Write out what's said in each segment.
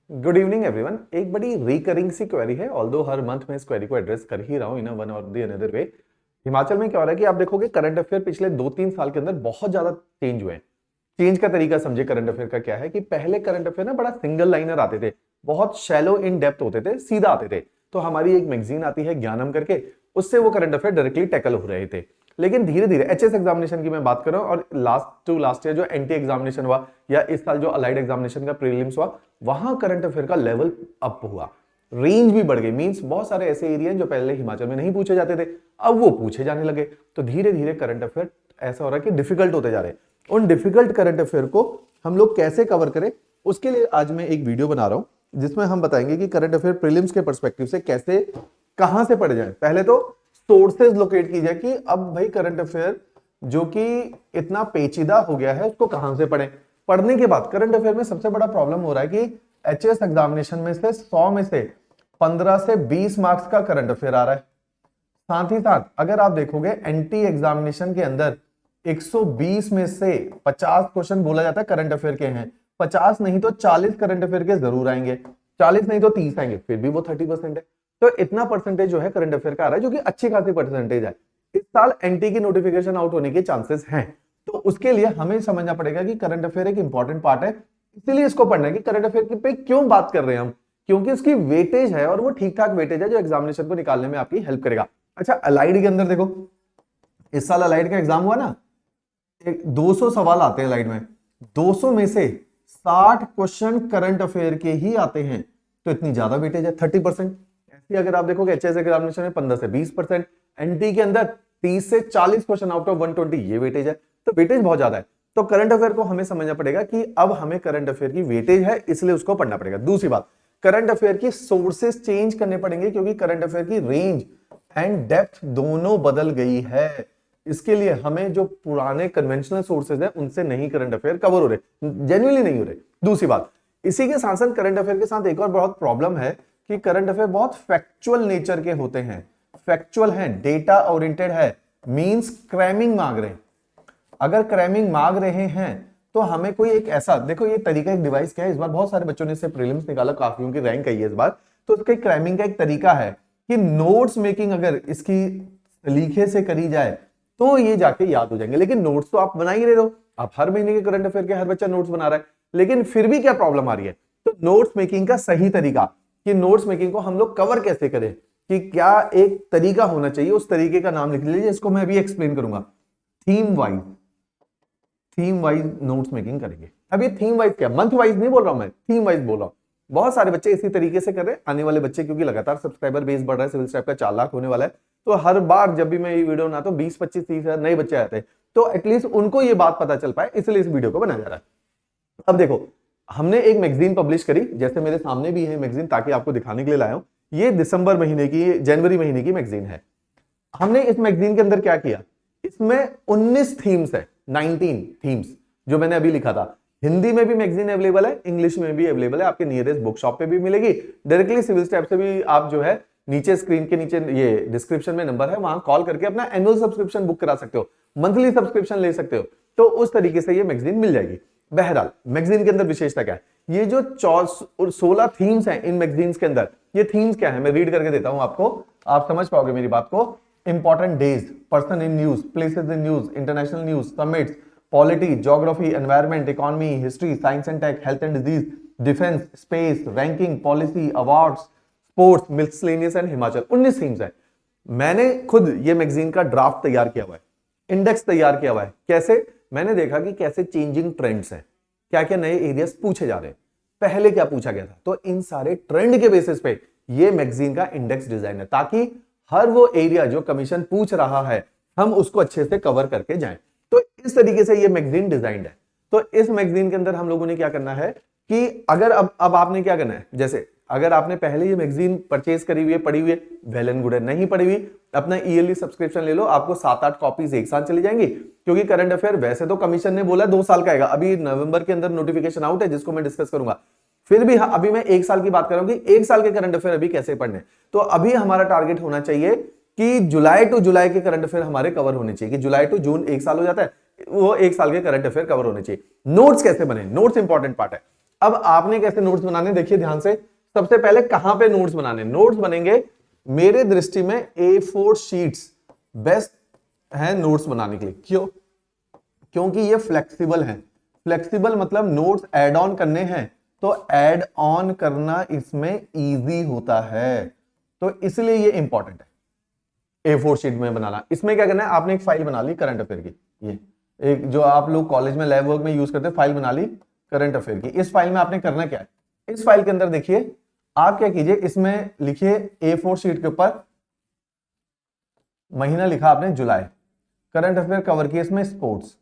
Good evening everyone. एक बड़ी recurring सी query है, ऑल्दो हर मंथ में इस क्वेरी को एड्रेस कर ही रहा हूं इन वन और द अनदर वे। हिमाचल में क्या हो रहा है कि आप देखोगे करंट अफेयर पिछले 2-3 साल के अंदर बहुत ज्यादा चेंज हुए हैं। चेंज का तरीका समझे करंट अफेयर का क्या है कि पहले करंट अफेयर ना बड़ा सिंगल लाइनर आते थे, बहुत शैलो इन डेप्थ होते थे, सीधा आते थे। तो हमारी एक मैगजीन आती है ज्ञानम करके, उससे वो करंट अफेयर डायरेक्टली टैकल हो रहे थे। लेकिन धीरे धीरे एचएस एग्जामिनेशन की मैं बात कर रहा हूं, और लास्ट ईयर जो एनटी एग्जामिनेशन हुआ या इस साल जो अलाइड एग्जामिनेशन का प्रीलिम्स हुआ, वहां करंट अफेयर का लेवल अप हुआ, रेंज भी बढ़ गई। मींस बहुत सारे ऐसे एरिया जो पहले हिमाचल में नहीं पूछे जाते थे, अब वो पूछे जाने लगे। तो धीरे धीरे करंट अफेयर ऐसा हो रहा है कि डिफिकल्ट होते जा रहे हैं। उन डिफिकल्ट करंट अफेयर को हम लोग कैसे कवर करें, उसके लिए आज मैं एक वीडियो बना रहा हूं जिसमें हम बताएंगे कि करंट अफेयर प्रीलिम्स के पर्सपेक्टिव से कैसे, कहां से पढ़े जाए। पहले तो सोर्सेज लोकेट कीजिए कि अब भाई करंट अफेयर जो कि इतना पेचीदा हो गया है उसको कहां से पढ़ें। पढ़ने के बाद करंट अफेयर में सबसे बड़ा प्रॉब्लम हो रहा है कि एचएस एग्जामिनेशन में से 100 में से 15 से 20 मार्क्स का करंट अफेयर आ रहा है। साथ ही साथ अगर आप देखोगे एनटी एग्जामिनेशन के अंदर 120 में से 50 क्वेश्चन बोला जाता है करंट अफेयर के हैं, 50 नहीं तो 40 करंट अफेयर के जरूर आएंगे, 40 नहीं तो 30 आएंगे, फिर भी वो 30% है। तो इतना परसेंटेज जो है करंट अफेयर का आ रहा है, जो कि अच्छी खासी परसेंटेज है। इस साल एनटी की नोटिफिकेशन आउट होने के चांसेस हैं, तो उसके लिए हमें समझना पड़ेगा कि करंट अफेयर एक इंपॉर्टेंट पार्ट है। इसीलिए इसको पढ़ना है कि करंट अफेयर पे क्यों बात कर रहे हैं हम, क्योंकि उसकी वेटेज है और वो ठीक ठाक वेटेज है जो एग्जामिनेशन को निकालने में आपकी हेल्प करेगा। अच्छा, अलाइड के अंदर देखो, इस साल अलाइड का एग्जाम हुआ ना, 200 सवाल आते हैं अलाइड में, 200 में से 60 क्वेश्चन करंट अफेयर के ही आते हैं, तो इतनी ज्यादा वेटेज है 30%। ऐसे अगर आप देखोगे एचएस एग्जामिनेशन में 15 से 20%, एनटी के अंदर 30 से 40 क्वेश्चन आउट ऑफ 120 ये वेटेज है, तो वेटेज बहुत ज्यादा है। तो करंट अफेयर को हमें समझना पड़ेगा कि अब हमें करंट अफेयर की वेटेज है, इसलिए उसको पढ़ना पड़ेगा। दूसरी बात, करंट अफेयर की सोर्सेस चेंज करने पड़ेंगे, क्योंकि करंट अफेयर की रेंज एंड डेप्थ दोनों बदल गई है। इसके लिए हमें जो पुराने कन्वेंशनल सोर्सेज हैं उनसे नहीं करंट अफेयर कवर हो रहे, जेन्युइनली नहीं हो रहे। दूसरी बात, इसी के साथ साथ करंट अफेयर के साथ एक और बहुत प्रॉब्लम है कि करंट अफेयर बहुत फैक्चुअल नेचर के होते हैं, फैक्चुअल हैं, डेटा ओरिएंटेड है, मींस क्रैमिंग मांग रहे हैं। अगर क्रैमिंग मांग रहे हैं तो हमें कोई एक ऐसा, देखो ये तरीका, एक डिवाइस क्या है, इस बार बहुत सारे बच्चों ने इससे प्रीलिम्स निकाला, काफियों की रैंक आई है इस बार। तो उसके क्रैमिंग का एक तरीका है कि नोट्स मेकिंग अगर इसकी सलीके से करी जाए तो ये जाके याद हो जाएंगे। लेकिन नोट्स तो आप बना ही रहे हो, आप हर महीने के करंट अफेयर के हर बच्चा नोट्स बना रहा है, लेकिन फिर भी क्या प्रॉब्लम आ रही है। तो नोट्स मेकिंग का सही तरीका, कि नोट्स मेकिंग को हम लोग कवर कैसे करें, कि क्या एक तरीका होना चाहिए, उस तरीके का नाम लिख लीजिए, इसको मैं अभी एक्सप्लेन करूंगा। थीम वाइज नोट्स मेकिंग करेंगे। अब ये थीम वाइज क्या, मंथ वाइज नहीं बोल रहा हूं मैं, थीम वाइज बोल रहा हूं। बहुत सारे बच्चे इसी तरीके से कर रहे हैं, आने वाले बच्चे, क्योंकि लगातार सब्सक्राइबर बेस बढ़ रहा है, सिविल स्टैप का 4 लाख होने वाला है, तो हर बार जब भी मैं ये वीडियो बनाता हूं 20-25-30 नए बच्चे आते हैं, तो एटलीस्ट उनको ये बात पता चल पाए, इसलिए इस वीडियो को बनाया जा रहा है। अब देखो, हमने एक मैगजीन पब्लिश करी, जैसे मेरे सामने भी है मैगजीन, ताकि आपको दिखाने के लिए लाया हूं। ये दिसंबर महीने की, जनवरी महीने की मैगजीन है। हमने इस मैगजीन के अंदर क्या किया, इसमें 19 थीम्स है, 19 थीम्स जो मैंने अभी लिखा था। हिंदी में भी मैगजीन अवेलेबल है, इंग्लिश में भी अवेलेबल है, आपके नियरेस्ट बुक शॉप पे भी मिलेगी, डायरेक्टली सिविल स्टैप से भी आप जो है नीचे स्क्रीन के नीचे ये डिस्क्रिप्शन में नंबर है, वहां कॉल करके अपना एनुअल सब्सक्रिप्शन बुक करा सकते हो, मंथली सब्सक्रिप्शन ले सकते हो, तो उस तरीके से ये मैगजीन मिल जाएगी। बहरहाल मैगजीन के अंदर विशेषता क्या है, ये जो 16 थीम्स हैं इन मैगजीन्स के अंदर, ये थीम्स क्या है मैं रीड करके देता हूं आपको, आप समझ पाओगे मेरी बात को। Important days, person in news, places in news, international news, summits, polity, geography, environment, economy, history, science and tech, health and disease, defence, space, ranking, policy, awards, sports, miscellaneous and Himachal. 19 themes है। मैंने खुद ये magazine का draft तैयार किया हुआ है, index तैयार किया हुआ है। कैसे, मैंने देखा कि कैसे चेंजिंग ट्रेंड्स हैं, क्या क्या नए एरियाज पूछे जा रहे हैं, पहले क्या पूछा गया था, तो इन सारे ट्रेंड के बेसिस पे ये मैगजीन का इंडेक्स डिजाइन है, ताकि हर वो एरिया जो कमीशन पूछ रहा है हम उसको अच्छे से कवर करके जाएं। तो इस तरीके से ये मैगजीन डिजाइंड है। तो इस मैगजीन के अंदर हम लोगों ने क्या करना है कि अगर अब आपने क्या करना है, जैसे अगर आपने पहले ये मैगजीन परचेज करी हुई है, पढ़ी हुई है, वेल एंड गुड है, नहीं पढ़ी हुई, अपना ईयरली सब्सक्रिप्शन ले लो, आपको 7-8 कॉपीज एक साथ चली जाएंगी। क्योंकि करंट अफेयर वैसे तो कमीशन ने बोला 2 साल का आएगा, अभी नवंबर के अंदर नोटिफिकेशन आउट है जिसको मैं डिस्कस करूंगा, फिर भी हाँ, अभी मैं 1 साल की बात कर रहा हूं कि 1 साल के करंट अफेयर अभी कैसे पढ़ने। तो अभी हमारा टारगेट होना चाहिए कि जुलाई टू जुलाई के करंट अफेयर हमारे कवर होने चाहिए, कि जुलाई टू जून 1 साल हो जाता है, वो 1 साल के करंट अफेयर कवर होने चाहिए। नोट्स कैसे बने, नोट्स इंपॉर्टेंट पार्ट है। अब आपने कैसे नोट्स बनाने, देखिए ध्यान से। सबसे पहले कहां पे नोट्स बनाने, नोट्स बनेंगे मेरे दृष्टि में A4 शीट्स बेस्ट है नोट्स बनाने के लिए। क्यों? क्योंकि ये फ्लेक्सिबल है। फ्लेक्सिबल मतलब नोट्स ऐड ऑन करने हैं तो ऐड ऑन करना इसमें इजी होता है, तो इसलिए ये इंपॉर्टेंट है A4 शीट में बनाना। इसमें क्या करना है, आपने एक फाइल बना ली करंट अफेयर की, ये एक जो आप लोग कॉलेज में लैब वर्क में यूज करते हैं, फाइल बना ली करंट अफेयर की। इस फाइल में आपने करना क्या है, इस फाइल के अंदर देखिए आप क्या कीजिए, इसमें लिखिए A4 शीट के ऊपर महीना लिखा आपने जुलाई, करंट अफेयर कवर किया इसमें स्पोर्ट्स।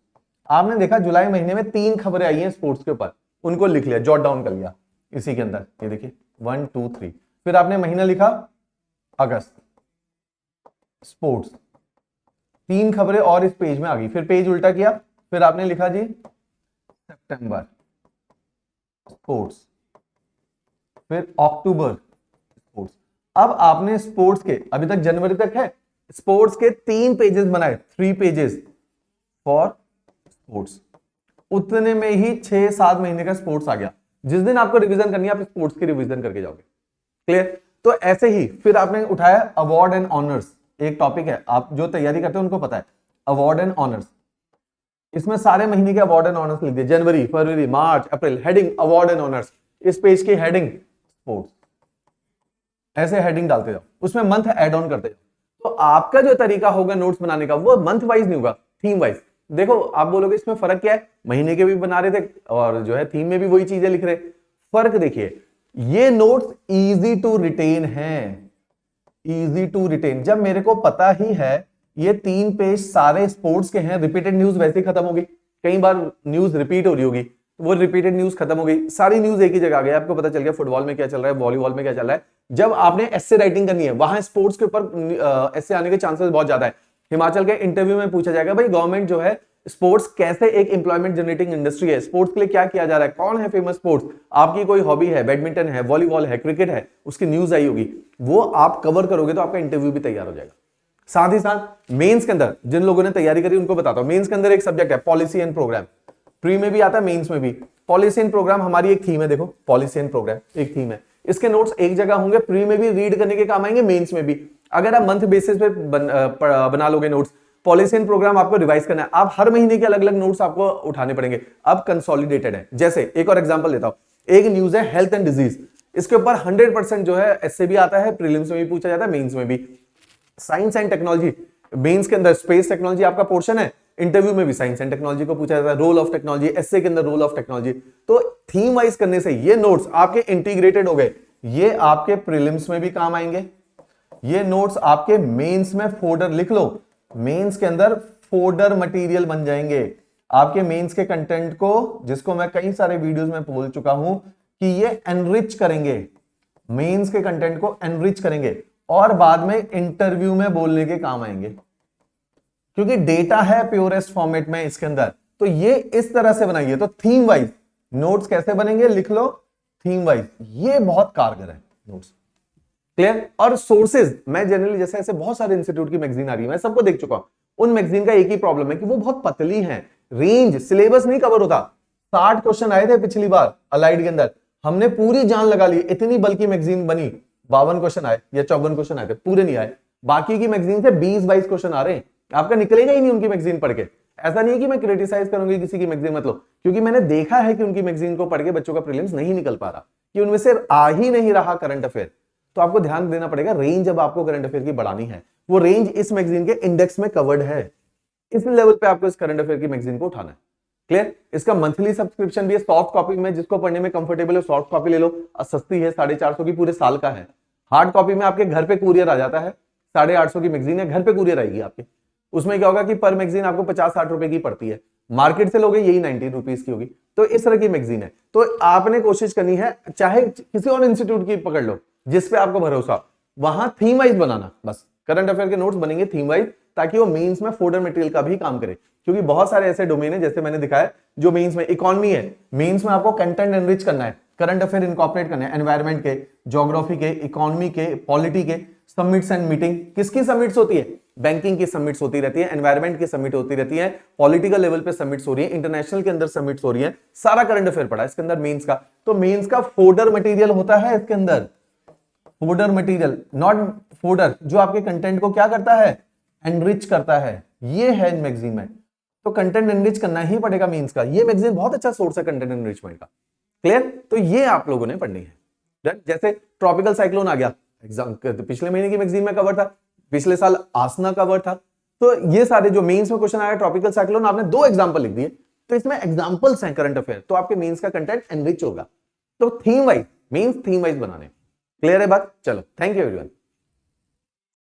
आपने देखा जुलाई महीने में 3 खबरें आई हैं स्पोर्ट्स के ऊपर, उनको लिख लिया, जॉट डाउन कर लिया इसी के अंदर, ये देखिए 1 2 3। फिर आपने महीना लिखा अगस्त, स्पोर्ट्स, 3 खबरें और इस पेज में आ गई। फिर पेज उल्टा किया, फिर आपने लिखा जी सितंबर, स्पोर्ट्स, फिर अक्टूबर, स्पोर्ट्स। अब आपने स्पोर्ट्स के, अभी तक जनवरी तक है, स्पोर्ट्स के 3 पेजेस बनाए, 3 पेजेस फॉर स्पोर्ट्स। उतने में ही 6-7 महीने का स्पोर्ट्स आ गया। जिस दिन आपको रिवीजन करनी है आप स्पोर्ट्स की रिवीजन करके जाओगे। क्लियर? तो ऐसे ही फिर आपने उठाया अवार्ड एंड ऑनर्स, एक टॉपिक है, आप जो तैयारी करते हैं उनको पता है, अवार्ड एंड ऑनर्स। इसमें सारे महीने के अवार्ड एंड ऑनर्स लिख दिए, जनवरी, फरवरी, मार्च, अप्रैल, हेडिंग अवार्ड एंड ऑनर्स। इस पेज की हेडिंग स्पोर्ट्स, ऐसे हेडिंग डालते जाओ, उसमें मंथ ऐड ऑन करते जाओ। तो आपका जो तरीका होगा नोट्स बनाने का वो मंथ वाइज नहीं होगा, थीम वाइज। देखो आप बोलोगे इसमें फर्क क्या है, महीने के भी बना रहे थे और जो है थीम में भी वही चीजें लिख रहे। फर्क देखिए, ये नोट्स इजी टू रिटेन है, इजी टू रिटेन। जब मेरे को पता ही है ये 3 पेज सारे स्पोर्ट्स के हैं, रिपीटेड न्यूज वैसे ही खत्म होगी, कई बार न्यूज रिपीट हो रही होगी, वो रिपीटेड न्यूज खत्म हो गई, सारी न्यूज एक ही जगह आ गई, आपको पता चल गया फुटबॉल में क्या चल रहा है, वॉलीबॉल में क्या चल रहा है। जब आपने एस्से राइटिंग करनी है, वहां स्पोर्ट्स के ऊपर एस्से आने के चांसेस बहुत ज्यादा है। हिमाचल के इंटरव्यू में पूछा जाएगा भाई गवर्नमेंट जो है स्पोर्ट्स कैसे एक इंप्लॉयमेंट जनरेटिंग इंडस्ट्री है, स्पोर्ट्स के लिए क्या किया जा रहा है, कौन है फेमस स्पोर्ट्स, आपकी कोई हॉबी है, बैडमिंटन है, वॉलीबॉल है, क्रिकेट है, उसकी न्यूज आई होगी, वो आप कवर करोगे तो आपका इंटरव्यू भी तैयार हो जाएगा। साथ ही साथ मेंस के अंदर जिन लोगों ने तैयारी करी उनको बताता हूं, मेंस के अंदर एक सब्जेक्ट है पॉलिसी एंड प्रोग्राम, प्री में भी आता है मेंस में भी। पॉलिसी एंड प्रोग्राम हमारी एक थीम है, देखो पॉलिसी एंड प्रोग्राम एक थीम है, इसके नोट्स एक जगह होंगे, प्री में भी रीड करने के काम आएंगे, मेंस में भी। अगर आप मंथ बेसिस पे बना लोगे नोट्स, पॉलिसी एंड प्रोग्राम आपको रिवाइज करना है, आप हर महीने के अलग अलग नोट्स आपको उठाने पड़ेंगे, अब कंसोलिडेटेड है। जैसे एक और एग्जांपल लेता हूं, एक न्यूज है हेल्थ एंड डिजीज, इसके ऊपर 100% जो है एससे भी आता है, प्रीलिम्स में भी पूछा जाता है, मेंस में भी। साइंस एंड टेक्नोलॉजी, मेंस के अंदर स्पेस टेक्नोलॉजी आपका पोर्शन है, इंटरव्यू में भी साइंस एंड टेक्नोलॉजी को पूछा जाता है, रोल ऑफ टेक्नोलॉजी, एसए के अंदर रोल ऑफ टेक्नोलॉजी। तो थीम वाइज करने से ये नोट्स आपके इंटीग्रेटेड हो गए, ये आपके प्रीलिम्स में भी काम आएंगे, ये नोट्स आपके मेंस में फोल्डर लिख लो, मेंस के अंदर फोल्डर मटेरियल बन जाएंगे आपके मेंस के कंटेंट को, जिसको मैं कई सारे वीडियोस में बोल चुका हूं कि ये एनरिच करेंगे, मेंस के कंटेंट को एनरिच करेंगे और बाद में इंटरव्यू में बोलने के काम आएंगे, क्योंकि डेटा है प्योरेस्ट फॉर्मेट में इसके अंदर। तो ये इस तरह से बनाइए। तो थीम वाइज नोट्स कैसे बनेंगे, लिख लो थीम वाइज, ये बहुत कारगर है नोट्स। क्लियर? और सोर्सेज, मैं जनरली जैसे ऐसे बहुत सारे इंस्टीट्यूट की मैगजीन आ रही है, मैं सबको देख चुका हूं, उन मैगजीन का एक ही प्रॉब्लम है कि वो बहुत पतली है, रेंज सिलेबस नहीं कवर होता। 60 क्वेश्चन आए थे पिछली बार अलाइड के अंदर, हमने पूरी जान लगा ली, इतनी बल्कि मैगजीन बनी, 52 क्वेश्चन आए या 54 क्वेश्चन आए थे, पूरे नहीं आए। बाकी की मैगजीन से 20-22 क्वेश्चन आ रहे हैं, आपका निकलेगा ही नहीं उनकी मैगजीन पढ़ के। ऐसा नहीं है कि मैं क्रिटिसाइज करूंगी किसी की मैगजीन मतलब, क्योंकि मैंने देखा है कि उनकी मैगजीन को पढ़ के बच्चों का प्रीलिम्स नहीं निकल पा रहा, कि उनमें से आ ही नहीं रहा करंट अफेयर। तो आपको ध्यान देना पड़ेगा, रेंज अब आपको करंट अफेयर की बढ़ानी है, वो रेंज इस मैगजीन के इंडेक्स में कवर्ड है, इस लेवल पे आपको इस करंट अफेयर की मैगजीन को उठाना है। क्लियर? इसका मंथली सब्सक्रिप्शन भी है, सॉफ्ट कॉपी में जिसको पढ़ने में कंफर्टेबल है सॉफ्ट कॉपी ले लो, सस्ती है, 450 की पूरे साल का है। हार्ड कॉपी में आपके घर पे कुरियर आ जाता है, 850 की मैगजीन है, घर पे कुरियर आएगी आपके। उसमें क्या होगा कि पर मैगजीन आपको 50-60 रुपए की पड़ती है, मार्केट से लोगे यही 90 रुपीज की होगी। तो इस तरह की मैगजीन है। तो आपने कोशिश करनी है, चाहे किसी और इंस्टीट्यूट की पकड़ लो जिसपे आपको भरोसा, वहां थीम वाइज बनाना, बस करंट अफेयर के नोट्स बनेंगे थीम वाइज, ताकि वो मेंस में फोल्डर मटेरियल का भी काम करे। क्योंकि बहुत सारे ऐसे डोमेन है जैसे मैंने दिखाया जो मेंस में, इकोनॉमी है, मेंस में आपको कंटेंट एनरिच करना है, करंट अफेयर इनकॉर्पोरेट करना है, एनवायरमेंट के, ज्योग्राफी के, इकोनॉमी के, पॉलिटी के, समिट्स एंड मीटिंग। किसकी समिट्स होती है? बैंकिंग की समिट्स होती रहती है, एनवायरमेंट की समिट होती रहती है, पॉलिटिकल लेवल पे समिट्स हो रही है, इंटरनेशनल के अंदर समिट्स हो रही है, सारा करंट अफेयर पड़ा है इसके अंदर मेंस का। तो मेंस का फोल्डर मटेरियल होता है इसके अंदर, फोल्डर मटेरियल, नॉट फोल्डर, जो आपके कंटेंट को क्या करता है, एनरिच करता है, ये है मैगजीन में। तो कंटेंट एनरिच करना ही पड़ेगा मेंस का। ये मैगजीन बहुत अच्छा सोर्स है कंटेंट एनरिचमेंट का। क्लियर? तो ये आप लोगों ने पढ़नी है। जैसे ट्रॉपिकल साइक्लोन आ गया, एग्जाम पिछले महीने की मैगजीन में कवर था, पिछले साल आसना कवर था। तो ये सारे जो मेंस में क्वेश्चन आया ट्रॉपिकल साइक्लोन, आपने 2 एग्जांपल लिख दिए, तो इसमें एग्जांपल्स हैं करंट अफेयर, तो आपके मेंस का कंटेंट एनरिच होगा। तो theme wise, mains theme wise बनाने। क्लियर है बात? चलो, थैंक यू एवरीवन।